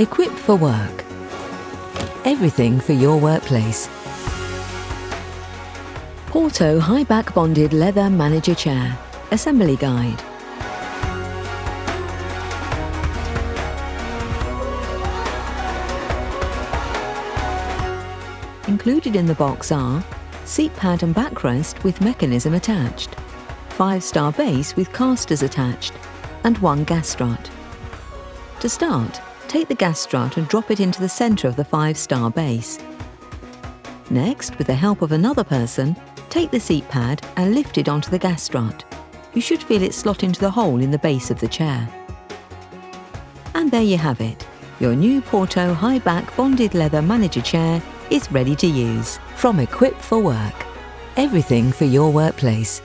Equipped for work. Everything for your workplace. Porto high-back bonded leather manager chair. Assembly guide. Included in the box are seat pad and backrest with mechanism attached, 5-star base with casters attached, and 1 gas strut. To start, take the gas strut and drop it into the centre of the 5-star base. Next, with the help of another person, take the seat pad and lift it onto the gas strut. You should feel it slot into the hole in the base of the chair. And there you have it. Your new Porto high-back bonded leather manager chair is ready to use. From Equipped for Work. Everything for your workplace.